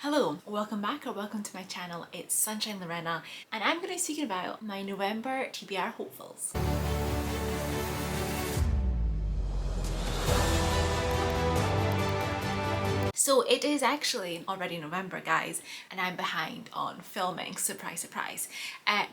Hello, welcome back or welcome to my channel. It's Sunshine Lorena and I'm going to be speaking about my November TBR hopefuls. So it is actually already November, guys, and I'm behind on filming. Surprise, surprise.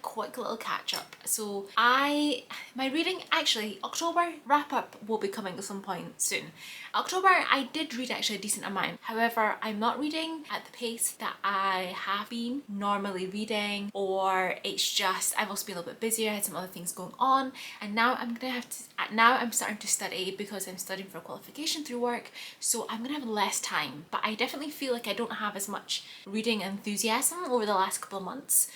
Quick little catch up. So my reading, actually, October wrap up will be coming at some point soon. October, I did read actually a decent amount. However, I'm not reading at the pace that I have been normally reading, or it's just, I've also been a little bit busier, I had some other things going on, and now I'm starting to study because I'm studying for a qualification through work, so I'm gonna have less time. But I definitely feel like I don't have as much reading enthusiasm over the last couple of months.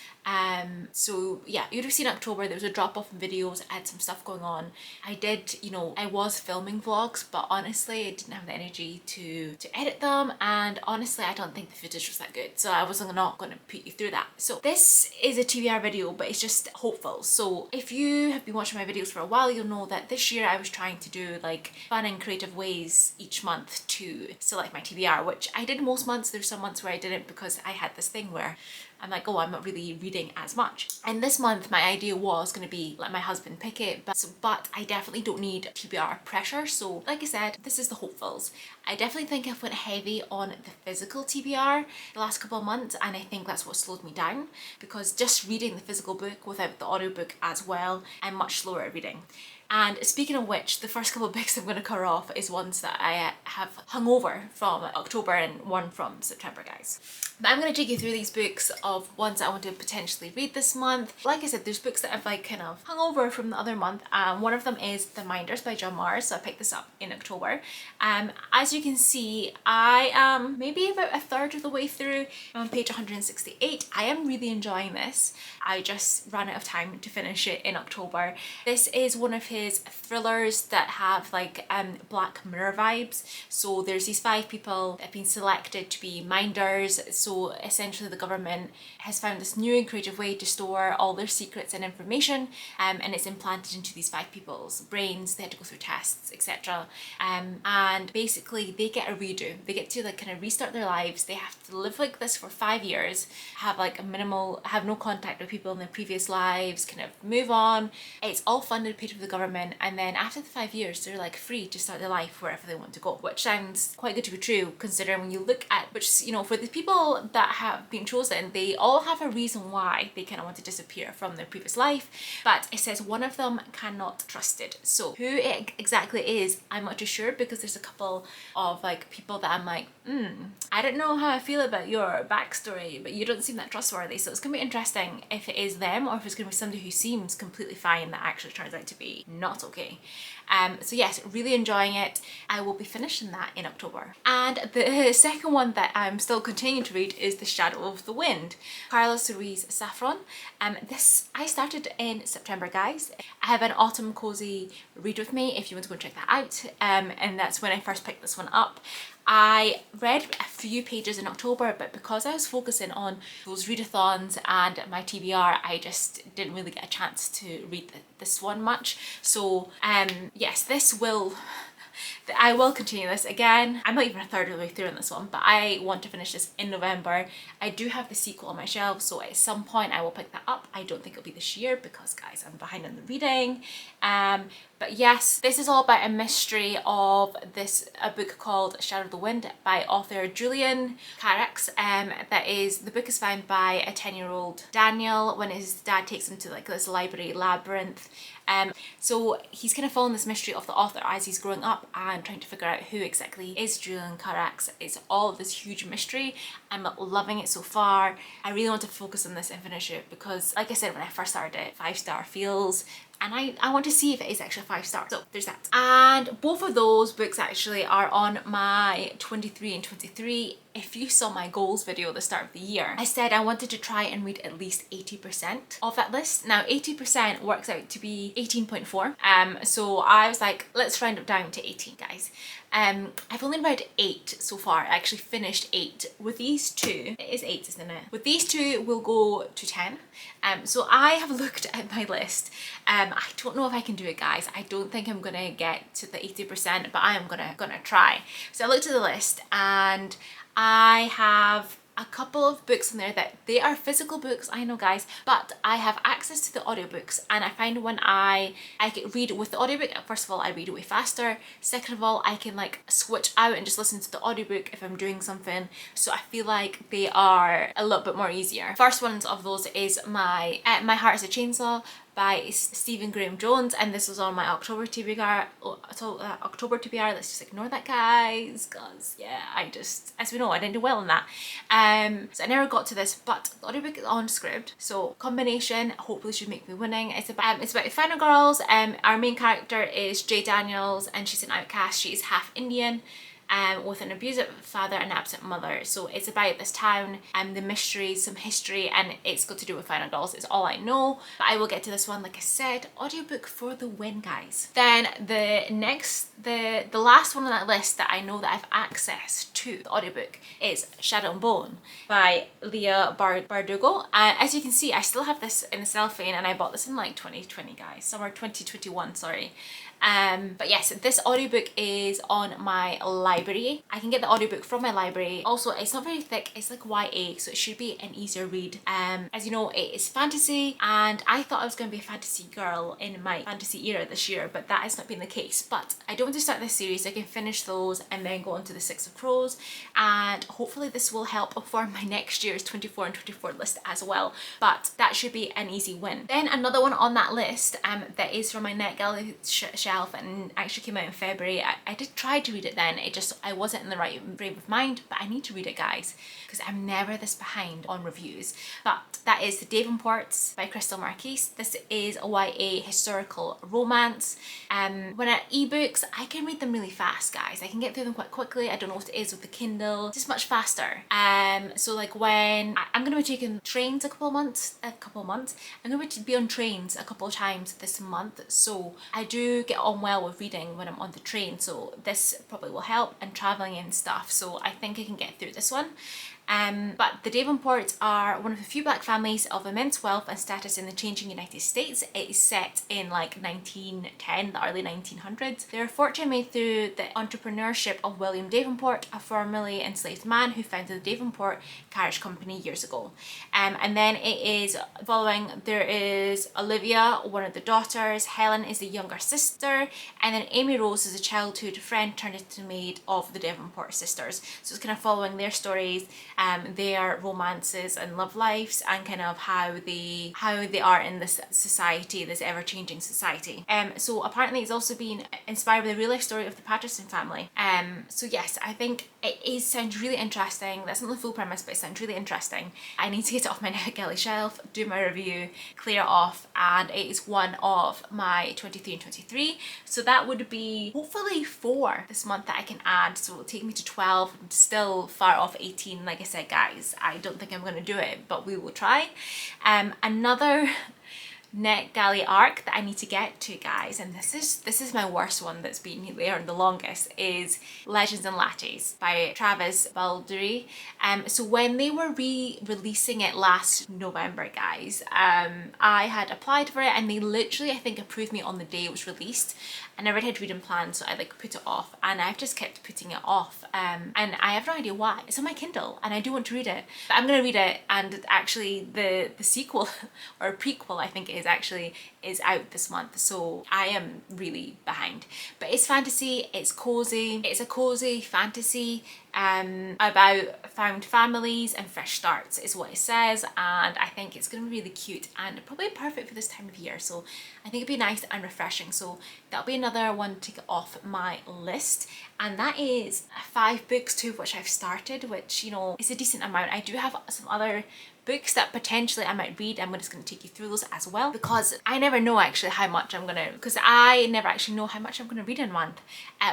So yeah, you'd have seen October, there was a drop off in videos, I had some stuff going on. I was filming vlogs, but honestly I didn't have the energy to edit them, and honestly I don't think the footage was that good, so I wasn't not going to put you through that. So this is a TBR video, but it's just hopeful. So if you have been watching my videos for a while, you'll know that this year I was trying to do like fun and creative ways each month to select my TBR, which I did most months. There's some months where I didn't because I had this thing where I'm like, oh, I'm not really reading as much. And this month my idea was going to be let my husband pick it, but I definitely don't need TBR pressure. So like I said, this is the hopefuls. I definitely think I've went heavy on the physical TBR the last couple of months, and I think that's what slowed me down, because just reading the physical book without the audiobook as well, I'm much slower at reading. And speaking of which, the first couple of books I'm going to cover off is ones that I have hung over from October and one from September, guys. But I'm going to take you through these books of ones that I want to potentially read this month. Like I said, there's books that I've like kind of hung over from the other month. One of them is The Minders by John Mars, so I picked this up in October. As you can see, I am maybe about a third of the way through. I'm on page 168. I am really enjoying this. I just ran out of time to finish it in October. This is one of his thrillers that have like Black Mirror vibes. So there's these 5 people that have been selected to be minders. So essentially the government has found this new and creative way to store all their secrets and information, and it's implanted into these 5 people's brains. They had to go through tests, etc. And basically they get a redo. They get to like kind of restart their lives. They have to live like this for 5 years, have like have no contact with people in their previous lives, kind of move on. It's all funded, paid for the government, and then after the 5 years they're like free to start their life wherever they want to go, which sounds quite good to be true, considering when you look at, which, you know, for the people that have been chosen, they all have a reason why they kind of want to disappear from their previous life, but it says one of them cannot trusted. So who it exactly is, I'm not too sure, because there's a couple of like people that I'm like, I don't know how I feel about your backstory, but you don't seem that trustworthy. So it's gonna be interesting if it is them or if it's gonna be somebody who seems completely fine that actually turns out to be not okay. So yes, really enjoying it. I will be finishing that in October. And the second one that I'm still continuing to read is The Shadow of the Wind, Carlos Ruiz Zafron. This I started in September, guys. I have an autumn cozy read with me if you want to go check that out. And that's when I first picked this one up. I read a few pages in October, but because I was focusing on those readathons and my TBR, I just didn't really get a chance to read this one much. So yes, I will continue this again. I'm not even a third of the way through on this one, but I want to finish this in November. I do have the sequel on my shelf, so at some point I will pick that up. I don't think it'll be this year because, guys, I'm behind on the reading. But yes, this is all about a mystery of a book called Shadow of the Wind by author Julian Carax. The book is found by a 10-year-old Daniel when his dad takes him to like this library labyrinth. So he's kind of following this mystery of the author as he's growing up and trying to figure out who exactly is Julian Carax. It's all of this huge mystery. I'm loving it so far. I really want to focus on this and finish it because, like I said, when I first started it, 5-star feels, and I want to see if it is actually 5 stars. So there's that. And both of those books actually are on my 23 and 23. If you saw my goals video at the start of the year, I said I wanted to try and read at least 80% of that list. Now 80% works out to be 18.4. So I was like, let's round it down to 18, guys. I've only read 8 so far. I actually finished 8. With these 2, it is 8, isn't it? With these 2, we'll go to 10. So I have looked at my list. I don't know if I can do it, guys. I don't think I'm gonna get to the 80%, but I am gonna try. So I looked at the list and I have a couple of books in there that they are physical books, I know guys, but I have access to the audiobooks, and I find when I can read with the audiobook, first of all I read way faster, second of all I can like switch out and just listen to the audiobook if I'm doing something, so I feel like they are a little bit more easier. First one of those is my Heart is a Chainsaw by Stephen Graham Jones, and this was on my October TBR. October TBR, let's just ignore that guys, because yeah, as we know, I didn't do well in that. So I never got to this, but the audiobook is on script, so combination hopefully should make me winning. It's about Final Girls. Our main character is Jay Daniels, and she's an outcast. She is half Indian, with an abusive father and absent mother. So it's about this town and the mysteries, some history, and it's got to do with Final Girls. It's all I know, but I will get to this one. Like I said, audiobook for the win, guys. Then the last one on that list that I know that I've access to the audiobook is Shadow and Bone by Leah Bardugo. As you can see, I still have this in the cellophane, and I bought this in like 2020, guys, somewhere 2021, sorry. But yes, this audiobook is on my library. I can get the audiobook from my library. Also, it's not very thick, it's like YA, so it should be an easier read. As you know, it is fantasy, and I thought I was going to be a fantasy girl in my fantasy era this year, but that has not been the case. But I don't want to start this series, I can finish those and then go on to the Six of Crows, and hopefully this will help for my next year's 24 and 24 list as well. But that should be an easy win. Then another one on that list that is from my NetGalley shelf, and actually came out in February. I did try to read it then, I wasn't in the right frame of mind, but I need to read it, guys, because I'm never this behind on reviews. But that is The Davenports by Crystal Marquise. This is a YA historical romance. When at ebooks, I can read them really fast, guys. I can get through them quite quickly. I don't know what it is with the Kindle, just much faster. So like when I'm gonna be taking trains a couple of months, I'm gonna be on trains a couple of times this month, so I do get on well with reading when I'm on the train, so this probably will help, and traveling and stuff, so I think I can get through this one. But the Davenports are one of the few black families of immense wealth and status in the changing United States. It is set in like 1910, the early 1900s. Their fortune made through the entrepreneurship of William Davenport, a formerly enslaved man who founded the Davenport Carriage Company years ago. And then it is following, there is Olivia, one of the daughters, Helen is the younger sister, and then Amy Rose is a childhood friend turned into maid of the Davenport sisters. So it's kind of following their stories, their romances and love lives, and kind of how they are in this society, this ever-changing society. So apparently it's also been inspired by the real life story of the Patterson family. So yes, I think it sounds really interesting. That's not the full premise, but it sounds really interesting. I need to get it off my NetGalley shelf, do my review, clear it off, and it is one of my 23 and 23. So that would be hopefully 4 this month that I can add, so it'll take me to 12. I'm still far off 18, like I said, guys. I don't think I'm going to do it, but we will try. Another NetGalley arc that I need to get to, guys, and this is my worst one that's been there the longest, is Legends and Latties by Travis Baldry. So when they were re-releasing it last November, guys, I had applied for it, and they literally, I think, approved me on the day it was released. I never had reading plans, so I like put it off, and I've just kept putting it off, and I have no idea why. It's on my Kindle and I do want to read it, but I'm gonna read it, and actually the sequel or prequel, I think it is, actually is out this month, so I am really behind. But it's fantasy, it's cozy, it's a cozy fantasy about found families and fresh starts is what it says, and I think it's gonna be really cute and probably perfect for this time of year, so I think it'd be nice and refreshing. So that'll be another one to get off my list, and that is 5 books, 2 of which I've started, which, you know, is a decent amount. I do have some other books that potentially I might read. I'm just going to take you through those as well, because I never know actually how much I'm gonna, because I never actually know how much I'm gonna read in a month.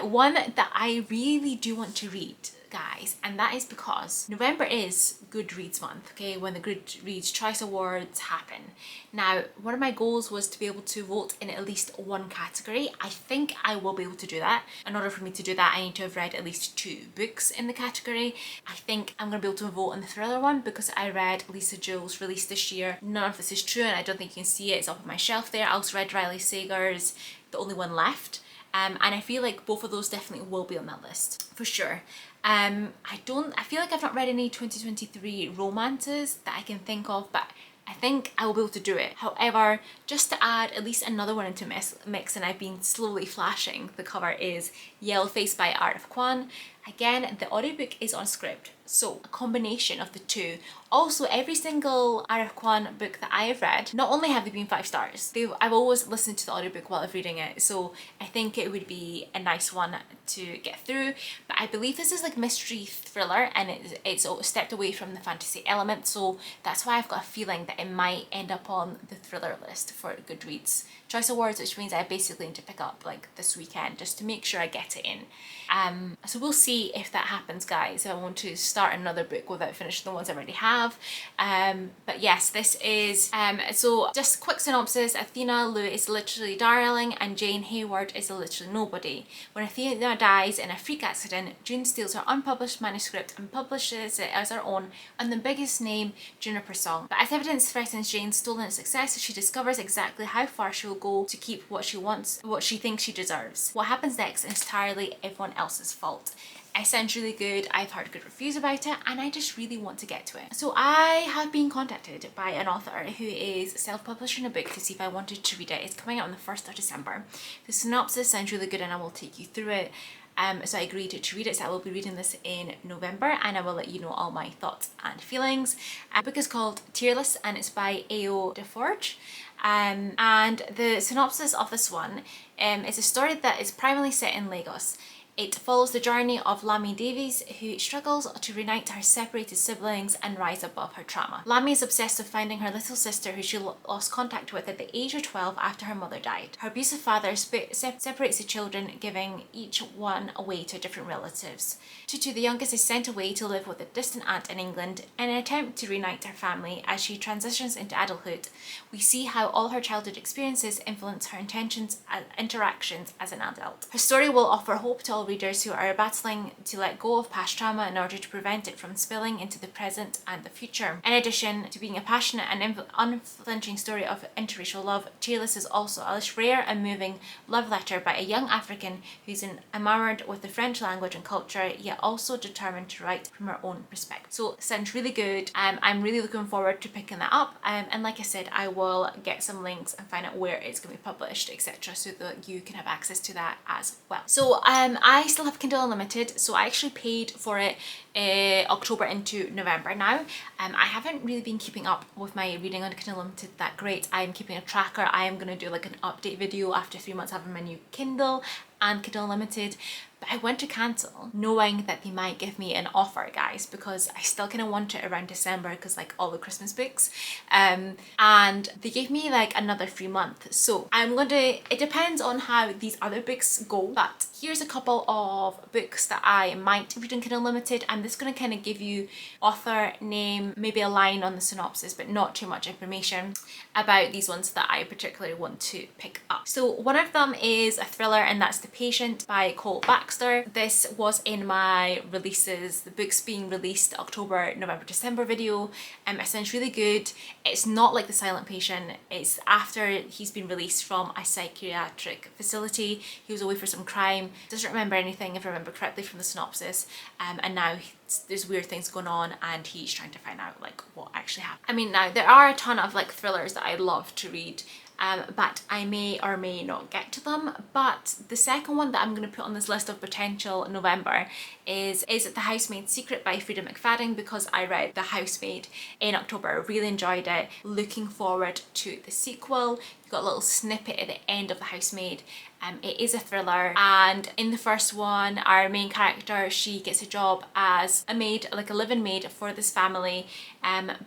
One that I really do want to read, guys, and that is because November is Goodreads month, okay, when the Goodreads Choice Awards happen. Now, one of my goals was to be able to vote in at least one category. I think I will be able to do that. In order for me to do that, I need to have read at least 2 books in the category. I think I'm gonna be able to vote in the thriller one because I read Lisa Jones' release this year. None of this is true, and I don't think you can see it. It's up on my shelf there. I also read Riley Sager's The Only One Left. And I feel like both of those definitely will be on that list for sure. I feel like I've not read any 2023 romances that I can think of, but I think I will be able to do it. However, just to add at least another one into mix, and I've been slowly flashing the cover, is Yellowface by Arif Kwan. Again, the audiobook is on script, so a combination of the two. Also, every single Arif Kwan book that I have read, not only have they been 5 stars, I've always listened to the audiobook while I'm reading it, so I think it would be a nice one to get through. But I believe this is like mystery thriller, and it's stepped away from the fantasy element, so that's why I've got a feeling that it might end up on the thriller list for Goodreads Choice Awards, which means I basically need to pick up like this weekend just to make sure I get it in. So we'll see if that happens, guys. I want to start another book without finishing the ones I already have. But yes, this is, so just quick synopsis. Athena Lou is literally darling and Jane Hayward is a literally nobody. When Athena dies in a freak accident, June steals her unpublished manuscript and publishes it as her own on the biggest name, Juniper Song. But as evidence threatens Jane's stolen success, she discovers exactly how far she will go to keep what she wants, what she thinks she deserves. What happens next is entirely everyone else's fault. It sounds really good, I've heard good reviews about it, and I just really want to get to it. So I have been contacted by an author who is self-publishing a book to see if I wanted to read it. It's coming out on the 1st of December. The synopsis sounds really good and I will take you through it. So I agreed to read it, so I will be reading this in November, and I will let you know all my thoughts and feelings. The book is called Tearless and it's by A.O. DeForge. And the synopsis of this one is a story that is primarily set in Lagos. It follows the journey of Lami Davies, who struggles to reunite her separated siblings and rise above her trauma. Lami is obsessed with finding her little sister, who she lost contact with at the age of 12 after her mother died. Her abusive father separates the children, giving each one away to different relatives. Tutu, the youngest, is sent away to live with a distant aunt in England in an attempt to reunite her family. As she transitions into adulthood, we see how all her childhood experiences influence her intentions and interactions as an adult. Her story will offer hope to all readers who are battling to let go of past trauma in order to prevent it from spilling into the present and the future. In addition to being a passionate and unflinching story of interracial love, Tearless is also a rare and moving love letter by a young African who's enamored with the French language and culture, yet also determined to write from her own perspective. So it sounds really good. I'm really looking forward to picking that up, and like I said, I will get some links and find out where it's going to be published, etc., so that you can have access to that as well. So I still have Kindle Unlimited, so I actually paid for it October into November now. I haven't really been keeping up with my reading on Kindle Unlimited that great. I'm keeping a tracker. I am going to do like an update video after 3 months having my new Kindle and Kindle Unlimited. But I went to cancel knowing that they might give me an offer, guys, because I still kind of want it around December because like all the Christmas books, and they gave me like another 3 months. So I'm going to, it depends on how these other books go, but here's a couple of books that I might read in Kindle Unlimited. I'm just going to kind of give you author name, maybe a line on the synopsis, but not too much information about these ones that I particularly want to pick up. So one of them is a thriller, and that's The Patient by Cole Baxter. This was in my releases, the book's being released October, November, December video. It sounds really good. It's not like The Silent Patient. It's after he's been released from a psychiatric facility. He was away for some crime, doesn't remember anything if I remember correctly from the synopsis, and now there's weird things going on and he's trying to find out like what actually happened. I mean, now there are a ton of like thrillers that I love to read, but I may or may not get to them. But the second one that I'm going to put on this list of potential November is The Housemaid's Secret by Frida McFadden, because I read The Housemaid in October. I really enjoyed it. Looking forward to the sequel. You got a little snippet at the end of The Housemaid. It is a thriller, and in the first one, our main character, she gets a job as a maid, like a live-in maid for this family,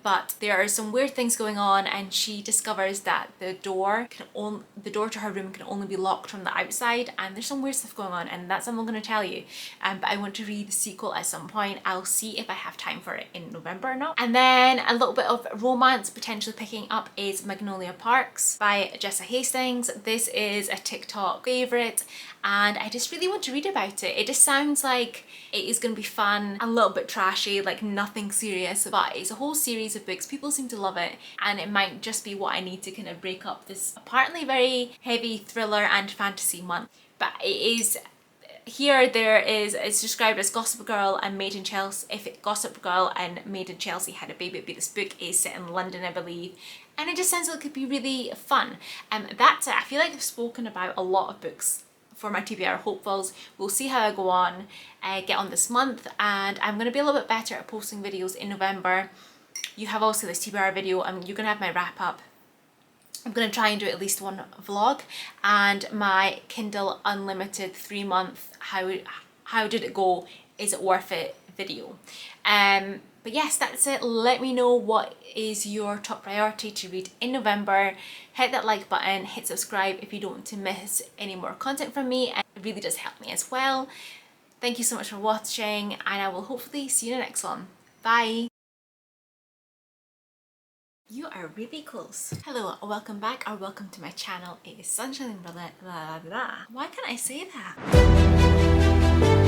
but there are some weird things going on, and she discovers that the door to her room can only be locked from the outside, and there's some weird stuff going on, and that's what I'm going to tell you. But I want to read the sequel at some point. I'll see if I have time for it in November or not. And then a little bit of romance potentially picking up is Magnolia Parks by Jessa Hastings. This is a TikTok favorite, and I just really want to read about it. It just sounds like it is going to be fun, a little bit trashy, like nothing serious, but it's a whole series of books. People seem to love it, and it might just be what I need to kind of break up this apparently very heavy thriller and fantasy month. But it is here it's described as Gossip Girl and Made in Chelsea. If Gossip Girl and Made in Chelsea had a baby, it'd be this book. Is set in London, I believe, and it just sounds like it could be really fun. That's it. I feel like I've spoken about a lot of books for my TBR hopefuls. We'll see how I go on, get on this month, and I'm going to be a little bit better at posting videos in November. You have also this TBR video, and you're going to have my wrap up. I'm going to try and do at least one vlog, and my Kindle Unlimited 3-month how did it go, is it worth it video. But yes, that's it. Let me know what is your top priority to read in November. Hit that like button, hit subscribe if you don't want to miss any more content from me, and it really does help me as well. Thank you so much for watching, and I will hopefully see you in the next one. Bye! You are really close. Hello, welcome back, or welcome to my channel. It is Sunshine and blah, blah, blah, blah. Why can't I say that?